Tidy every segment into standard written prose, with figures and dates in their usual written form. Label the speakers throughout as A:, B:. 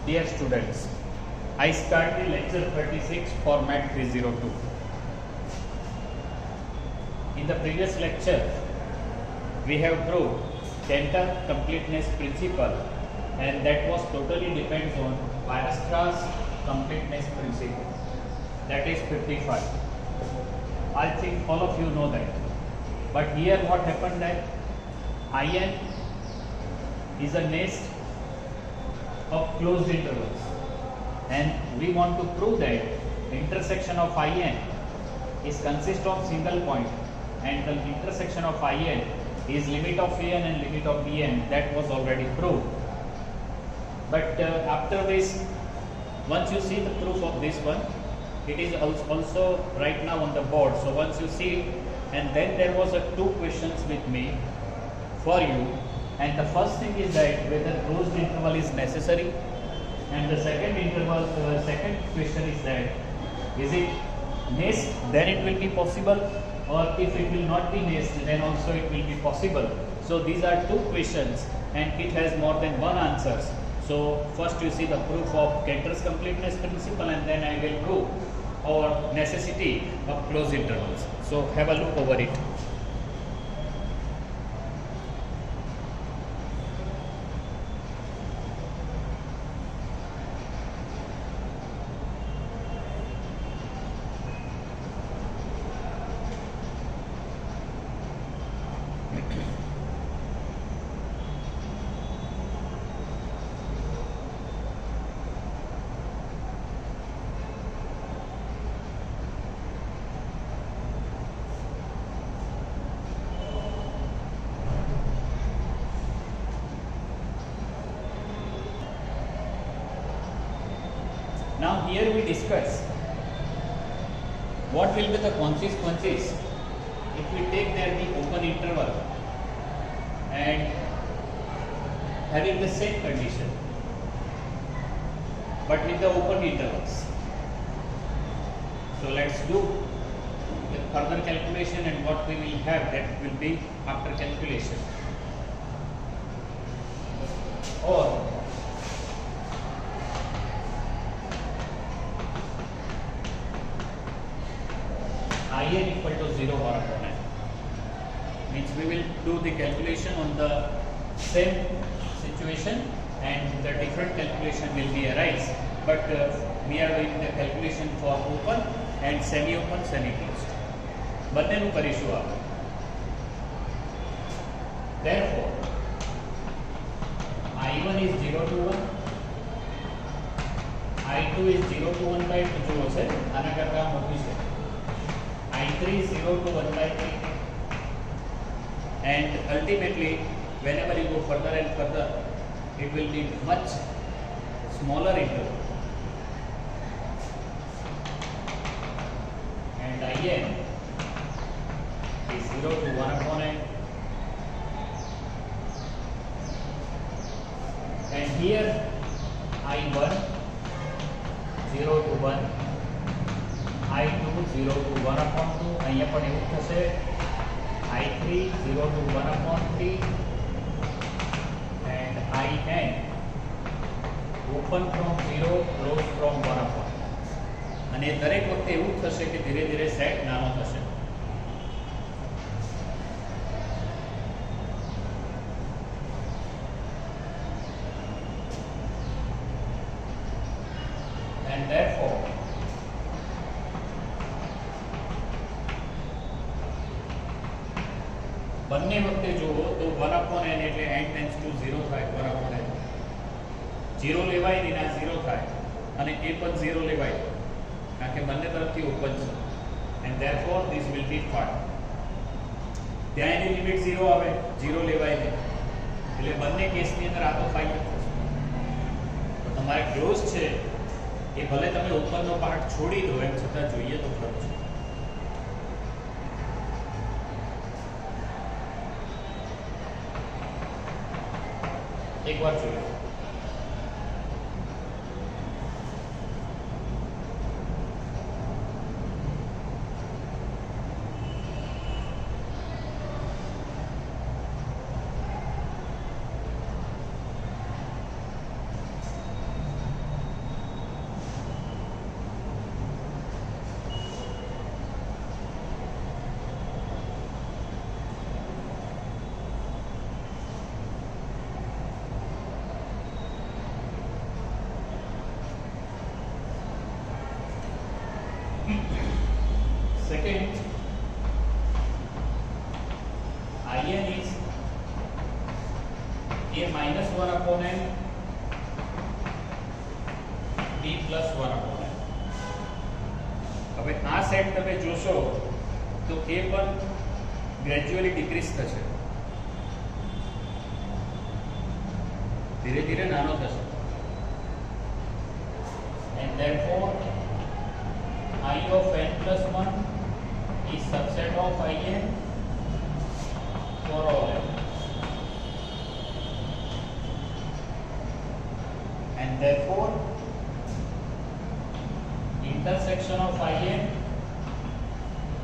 A: Dear students, I start the lecture 36 format 302. In the previous lecture, we have proved Cantor completeness principle, and that was totally depends on Weierstrass completeness principle. That is 55. I think all of you know that. But here what happened that IN is a nest of closed intervals, and we want to prove that intersection of IN is consist of single point, and the intersection of IN is limit of AN and limit of BN. That was already proved. But after this, once you see the proof of this one, it is also right now on the board. So once you see it, and then there was two questions with me for you, and the first thing is that whether closed interval is necessary, and the second question is that is it nest, then it will be possible, or if it will not be nest, then also it will be possible. So these are two questions and it has more than one answers. So first you see the proof of Cantor's completeness principle, and then I will prove our necessity of closed intervals. So have a look over it. Now here we discuss what will be the consequences if we take there the open interval and having the same condition but with the open intervals. So let's do the further calculation, and what we will have, that will be after calculation. Or IN equal to 0 or upon n. Means we will do the calculation on the same situation, and the different calculation will be arise. But we are doing the calculation for open and semi-open, semi-closed. બંનેનું કરીશું આપણે. Therefore, I1 is 0 to 1, I2 is 0 to 1 by 2 જુઓ છે, આના કરતા મોટી છે. I3 is 0 to 1 by 3, and ultimately whenever you go further and further, it will be much smaller interval, and IN is 0 to 1 upon n, and here I1 0 to 1, I2 0 to 1 upon 2, અહીંયા પણ એવું થશે. I3 0 to 1 upon 3, and IN open from 0, close from 1 upon. અને દરેક વખતે એવું થશે કે ધીરે ધીરે સેટ નાનો થશે. And therefore બંને વખતે જુઓ તો 1 upon n એટલે n tends to 0 થાય. 1 upon n 0 લેવાય ને ના 0 થાય, અને એ પણ 0 લેવાય કારણ કે બંને તરફથી ઓપન છે, and therefore this will be 5. ત્યાં એની લિમિટ 0 આવે, 0 લેવાય ને, એટલે બંને કેસની અંદર આ તો 5 જ થશે. તો તમારે ક્લોઝ છે એ ભલે તમે ઓપનનો પાર્ટ છોડી દો, એમ છતાં જોઈએ તો ખરું છે. એક વાર જોઈએ. a minus 1 upon n, b plus 1 upon n. હવે આ સેટ તમે જોશો તો એ પણ ગ્રેજ્યુઅલી ડિક્રીઝ થશે, ધીરે ધીરે નાનો થશે. And therefore I of n plus 1 is subset of In for all n. And therefore intersection of In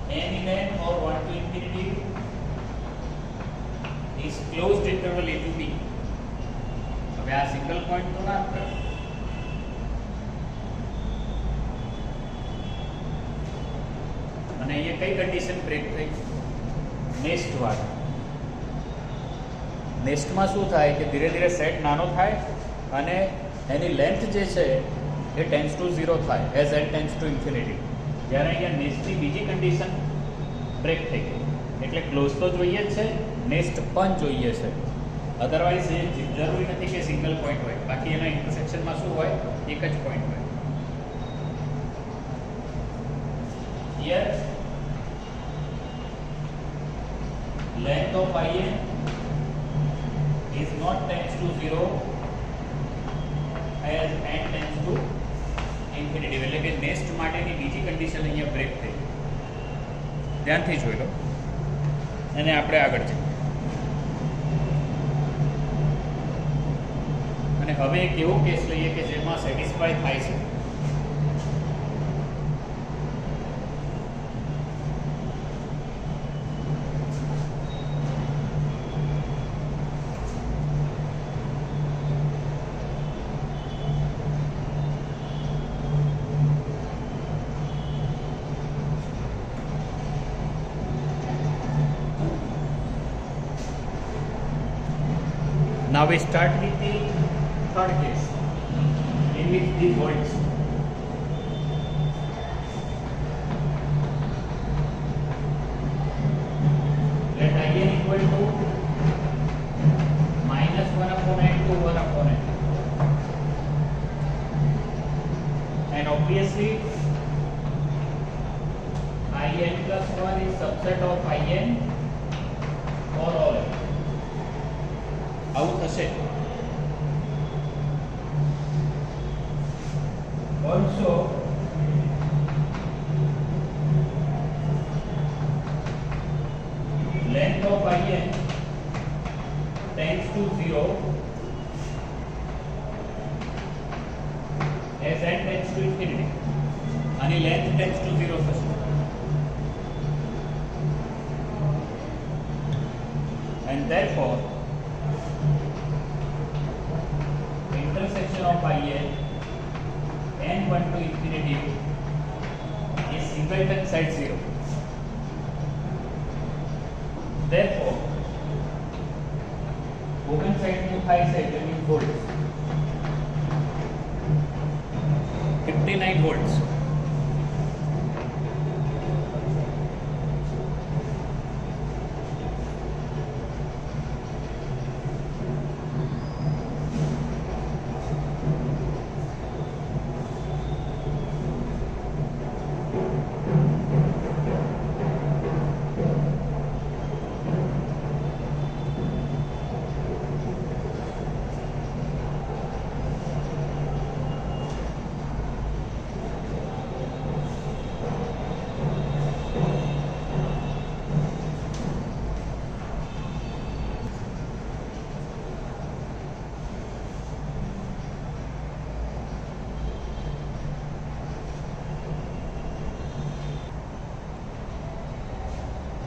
A: n in n or 1 to infinity is closed interval a to b. હવે આ single point તો ના કરે. અને અહીંયા કઈ condition break થઈ? Nest વાળા. નેસ્ટમાં શું થાય કે ધીરે ધીરે સેટ નાનો થાય અને એની લેન્થ જે છે એ ટેન્સ ટુ 0 થાય as n tense two infinity. જ્યારે અહીંયા નેસ્ટની બીજી કન્ડિશન બ્રેક થઈ ગઈ, એટલે ક્લોઝ તો જોઈએ જ છે, નેસ્ટ પણ જોઈએ છે. અધરવાઇઝ એ જરૂરી નથી કે સિંગલ પોઈન્ટ હોય, બાકી એના ઇન્ટરસેક્શનમાં શું હોય? એક જ પોઈન્ટ હોય. Here length of In is not tends to 0 as n tends to infinity. એટલે કે નેક્સ્ટ માટેની બીજી કન્ડિશન અહીંયા બ્રેક થઈ. ધ્યાનથી જોઈ લો અને આપણે આગળ જઈએ. અને હવે એક એવો કેસ લઈએ કે જેમાં સેટિસ્ફાય થાય છે. Now we start with the third case in which these volts let In equal to minus 1 upon n to 1 upon n, and obviously In plus 1 is subset of In for all n. આવું થશે. Also length of In tends to 0 as n tends to infinity. અને length tends to 0 થશે. And therefore intersection of In n1 to infinity is singleton side 0. Therefore open side નું થાય છે એટલે means volts 59 volts.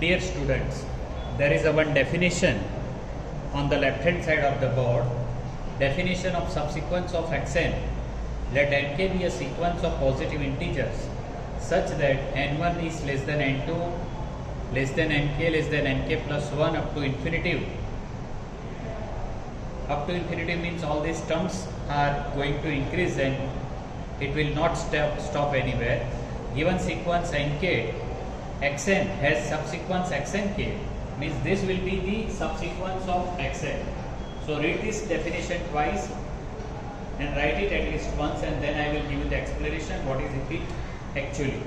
A: Dear students, there is a one definition on the left hand side of the board. Definition of subsequence of xn. Let nk be a sequence of positive integers such that n1 is less than n2, less than nk plus 1 up to infinitive. Up to infinitive means all these terms are going to increase and it will not stop anywhere. Given sequence nk, xn has subsequence xnk, means this will be the subsequence of xn. So read this definition twice and write it at least once, and then I will give you the explanation what is it actually.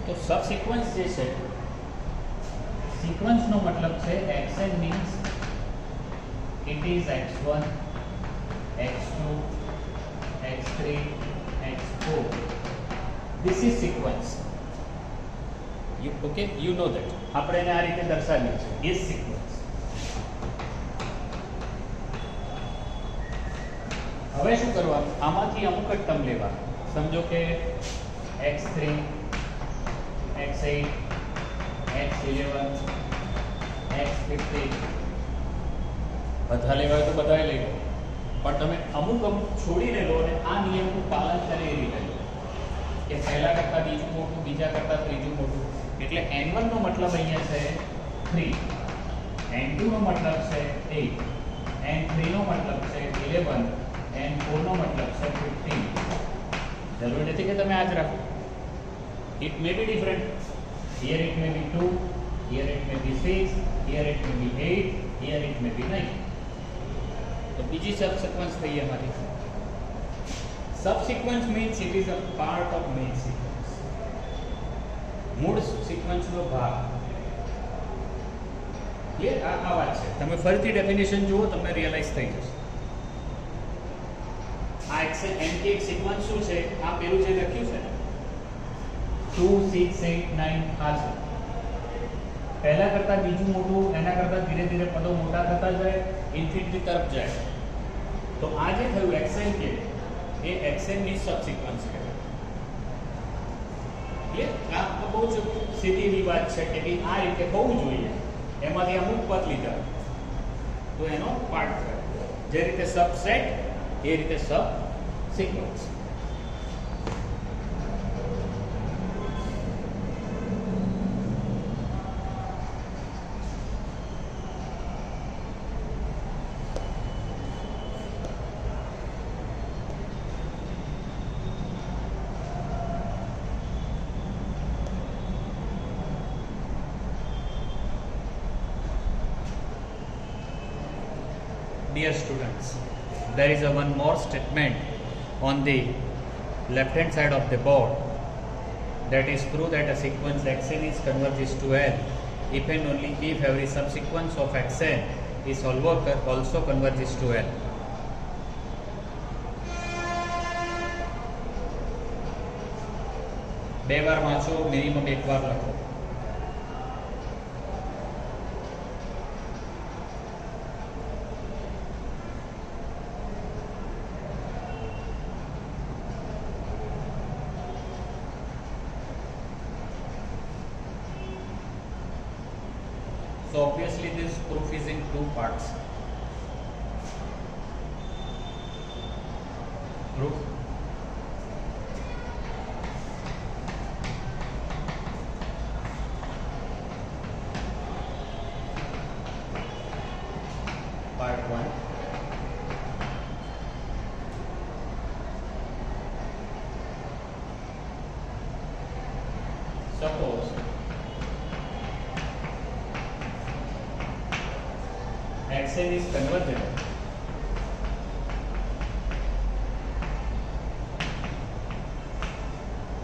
A: तो सब sequence जैसे sequence નો મતલબ છે xn means it is x1 x2 x3 x4. this is sequence. you know that આપણે એને આ રીતે દર્શાવીએ છીએ is sequence. હવે શું કરવાનું, આમાંથી અમુક જ ટર્મ લેવા. સમજો કે x3 x8 x11 x15 બધા લેવા તો બધા લઈ લો, પણ તમે અમુક છોડીને લો અને આ નિયમનું પાલન કરે એ રીતે લો કે પહેલા કરતા બીજું મોટું, બીજા કરતા ત્રીજું મોટું. એટલે n1 નો મતલબ અહીંયા છે 3, n2 નો મતલબ છે 8, n3 નો મતલબ છે 11, n4 નો મતલબ છે 15. જરૂરી નથી કે તમે આ જ રાખો. It may be different. Here it may be 2, here it may be 6, here it may be 8, here it may be 9. तो बीजी सब सीक्वेंस થઈ हमारी. Subsequence means it is a part of main sequence. મૂળ સિક્વન્સ નો ભાગ. Clear? આ વાત છે. તમે ફરીથી ડેફિનેશન જુઓ, તમને રિયલાઇઝ થઈ જશે. આ n की एक સિક્વન્સ શું છે? આ પેલું જે લખ્યું છે ને 2 6 8 9 આ છે. પહેલા કરતા બીજું મોટું, એના કરતા ધીરે ધીરે પદો મોટા થતા જાય, ઇન્ફિનિટી તરફ જાય. તો આ જે થયું xn કે એ xn ની સબસિક્વન્સ કહેવાય. ક્લિયર? આ બહુ જ સીધી વાત છે કે આ રીતે હોવું જોઈએ. એમાંથી અમુક પદ લીધા તો એનો પાર્ટ થાય. જે રીતે સબસેટ એ રીતે સબ sequence. Dear students, there is one more statement on the left hand side of the board, that is prove that a sequence xn is converges to L if and only if every subsequence of xn is also converges to L. બે વાર વાંચો, minimum એક વાર લખો. So obviously this proof is in two parts. Proof. Part 1. Suppose xn is convergent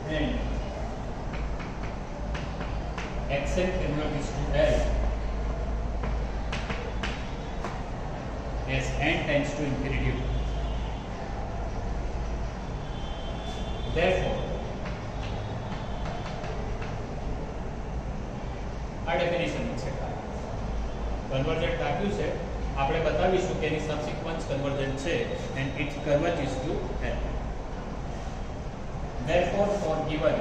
A: and xn converges to L as n tends to infinity. Therefore, આ definition છે. Convergent આપ્યું છે, આપણે બતાવીશું કે એની સબસિક્વન્સ કન્વર્જન્ટ છે and it converges to L. Therefore, for given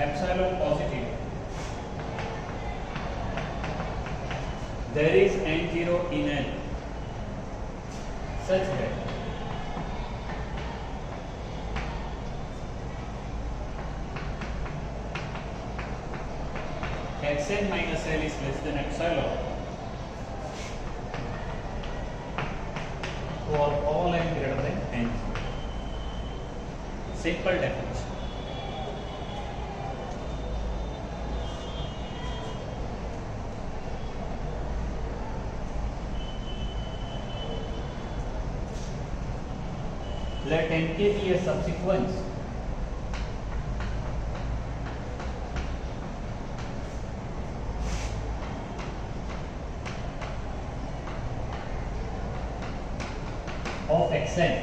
A: epsilon positive, there is n0 in L such that xn minus l is less than epsilon for all n greater than n. Simple definition. Let nk be a subsequence of xn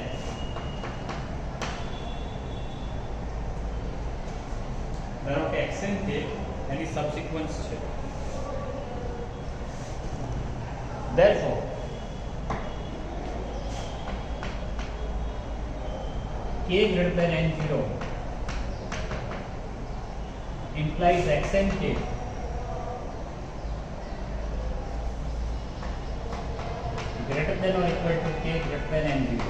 A: ધારો કે xn છે એની સબસિક્વન્સ છે. Therefore k greater than n0 implies xn k greater than or equal to k greater than n0.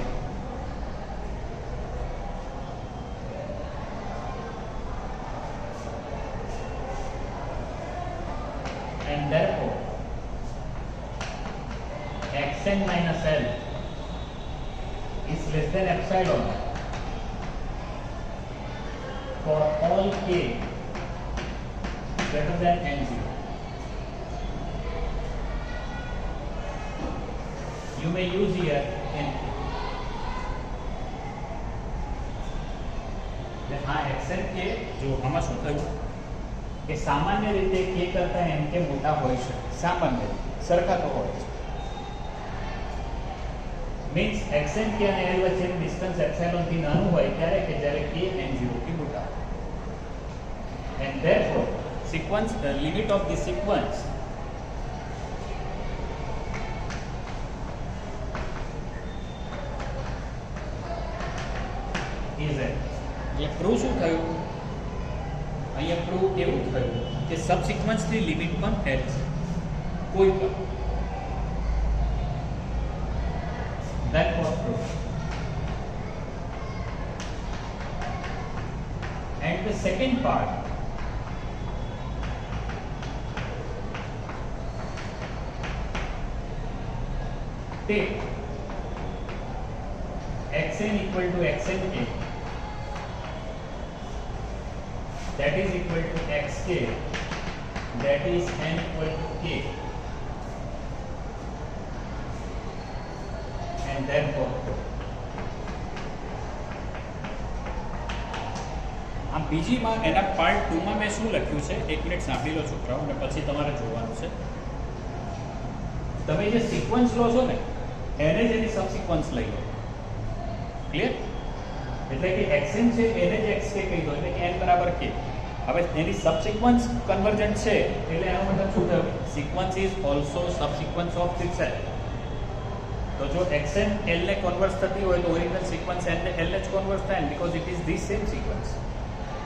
A: And therefore xn minus l is less than epsilon for all k greater than n0. You may use here nk. हाँ xn k जो આમાં શું થયું કે સામાન્ય રીતે k કરતા nk મોટા હોય છે, સામાન્ય રીતે સરખા તો હોય છે. મીન્સ xn k અને l વચ્ચેનું ડિસ્ટન્સ એપ્સિલોન થી નાનું હોય ત્યારે કે જ્યારે k n0 થી મોટા હોય. And therefore sequence the limit of the sequence is n. ये प्रूव શું થયું? અહીંયા પ્રૂવ એવું થયું કે સબસિક્વન્સની લિમિટ પણ l છે કોઈ પણ. That was proof. And the second part take xn equal to xnk, that is equal to xk, that is n equal to k, and therefore આ બીજીમાં એના પાર્ટ 2 માં મેં શું લખ્યું છે એક મિનિટ સાંભળી લો છોકરાઓ અને પછી તમારે જોવાનું છે. તમે જે સિક્વન્સ લો છો ને એને જ એની સબસિક્વન્સ લઈ લો. ક્લિયર? એટલે કે xn છે એને જ xk કહી દો એટલે કે n બરાબર k. હવે એની સબસિક્વન્સ કન્વર્જન્ટ છે એટલે એનો મતલબ શું થયો? Sequence is also subsequence of itself. તો જો xn l ને કન્વર્સ થતી હોય તો ઓરિજિનલ સિક્વન્સ n ને l ને જ કન્વર્સ થાય because it is the same sequence.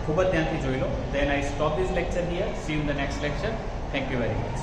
A: ખૂબ જ ધ્યાનથી જોઈ લો. Then I stop this lecture here. See you in the next lecture. Thank you very much.